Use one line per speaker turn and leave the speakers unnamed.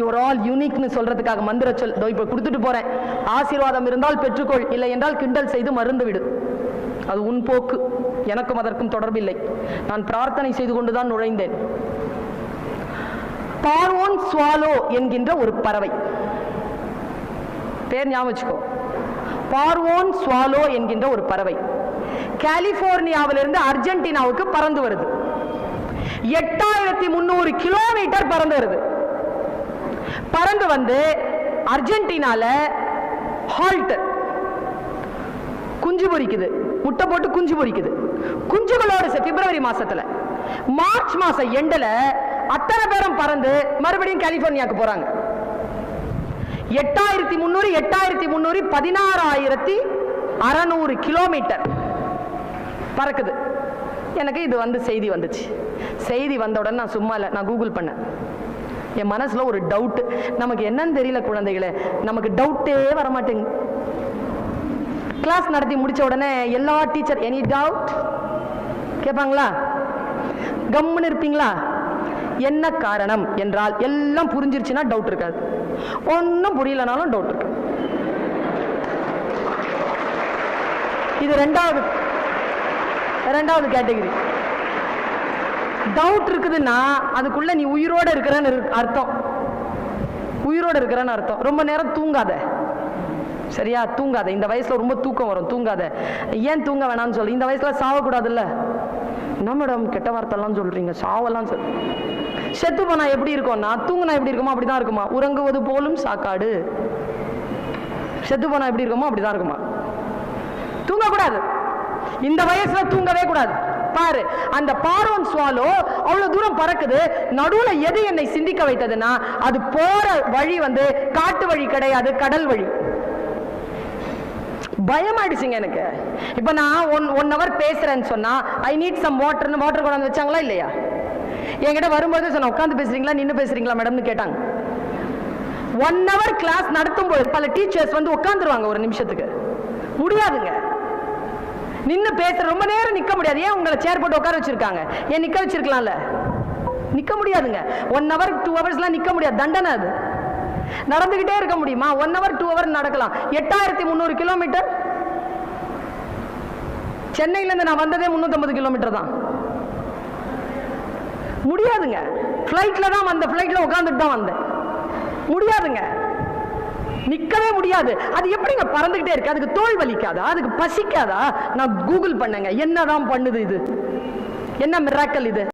Your all யூனிக்னு சொல்றதுக்காக மந்திர சொல் இப்போ கொடுத்துட்டு போறேன். ஆசீர்வாதம் இருந்தால் பெற்றுக்கொள், இல்லை என்றால் கிண்டல் செய்து மருந்து விடு. அது உன் போக்கு, எனக்கும் அதற்கும் தொடர்பில்லை. நான் பிரார்த்தனை செய்து கொண்டுதான் நுழைந்தேன். பார்வோன் ஸ்வாலோ என்கின்ற ஒரு பறவை, பேர் ஞாபகம் வச்சுக்கோ. பார்வோன் ஸ்வாலோ என்கின்ற ஒரு பறவை கலிபோர்னியாவிலிருந்து அர்ஜென்டினாவுக்கு பறந்து வருது. 8300 கிலோமீட்டர் பறந்து வருது. பறந்து வந்து அர்ஜென்டினால ஹால்ட், குஞ்சு பொரிக்குது, முட்டை போட்டு குஞ்சு பொரிக்குது. குஞ்சுகளோடு பிப்ரவரி மாசத்துல, மார்ச் மாசம் எண்டுல அத்தனை பேரும் பறந்து மறுபடியும் கலிபோர்னியாக்கு போறாங்க. 8300 16600 கிலோமீட்டர் பறக்குது. எனக்கு இது வந்து செய்தி வந்துச்சு. செய்தி வந்த உடனே நான் சும்மா இல்லை, நான் கூகுள் பண்ணேன். என் மனசுல ஒரு டவுட், நமக்கு என்னன்னு தெரியல குழந்தைகளே, நமக்கு டவுட்டே வரமாட்டேங்க. கிளாஸ் நடத்தி முடிச்ச உடனே எல்லா டீச்சர் எனி டவுட் கேட்பாங்களா? கம்முன்னு இருப்பீங்களா? என்ன காரணம் என்றால் எல்லாம் புரிஞ்சிருச்சுன்னா டவுட் இருக்காது, ஒன்னும் புரியலனாலும் டவுட் இருக்கு. இது ரெண்டாவது கேட்டகரி. டவுட் இருக்குதுன்னா அதுக்குள்ள நீ உயிரோட இருக்கிறன்னு அர்த்தம். உயிரோட இருக்கிறன்னு அர்த்தம். ரொம்ப நேரம் தூங்காத, சரியா? தூங்காத. இந்த வயசுல ரொம்ப தூக்கம் வரும், தூங்காத. ஏன் தூங்க வேணாம்னு சொல்லு? இந்த வயசுல சாவக்கூடாதுல்ல. என்ன மேடம் கெட்ட வார்த்தைலாம் சொல்றீங்க? சாவெல்லாம் சொல்லு. செத்து போனா எப்படி இருக்கும்னா, தூங்குனா எப்படி இருக்குமா அப்படிதான் இருக்குமா? உறங்குவது போலும் சாக்காடு. செத்து போனா எப்படி இருக்குமோ அப்படிதான் இருக்குமா? தூங்கக்கூடாது. இந்த வயசுல தூங்கவே கூடாது. பாரு, அந்த பார்வோன் ஸ்வாலோ அவ்வளவு தூரம் பறக்குது. நடுவுல எது என்னை சிந்திக்க வைத்ததுன்னா, அது போற வழி வந்து காட்டு வழி கிடையாது, கடல் வழி. பயமாயிடுச்சுங்க எனக்கு. இப்ப நான் 1 hour பேசுறேன்னு சொன்னா ஐ நீட் சம் வாட்டர்னு வாட்டர் கொண்டாந்து வச்சாங்களா இல்லையா? என்கிட்ட வரும்போது சொன்ன உட்காந்து பேசுறீங்களா நின்று பேசுறீங்களா மேடம்னு கேட்டாங்க. 1 hour கிளாஸ் நடத்தும் போது பல டீச்சர்ஸ் வந்து உட்காந்துருவாங்க ஒரு நிமிஷத்துக்கு. முடியாதுங்க, நின்று பேசுற ரொம்ப நேரம் நிக்க முடியாது. ஏன் உங்களை சேர் போட்டு உட்கார வச்சிருக்காங்க? ஏன் நிக்க வச்சிருக்கலாம்ல? நிக்க முடியாதுங்க. 1 hour 2 hours நிக்க முடியாது, தண்டனை அது. நடந்துகிட்டே இருக்க முடியுமா? 1 hour 2 hours நடக்கலாம். 8300 கிலோமீட்டர். சென்னையில இருந்து நான் வந்ததே 350 கிலோமீட்டர் தான். முடியாதுங்க. பிளைட்ல தான் வந்த, பிளைட்ல உட்கார்ந்துட்டு தான் வந்தேன். முடியாதுங்க, நிக்கவே முடியாது. அது எப்படிங்க பறந்துகிட்டே இருக்கு? அதுக்கு தோல் வலிக்காதா? அதுக்கு பசிக்காதா? நான் கூகுள் பண்ணேங்க, என்னதான் பண்ணுது இது, என்ன மிராக்கல் இது.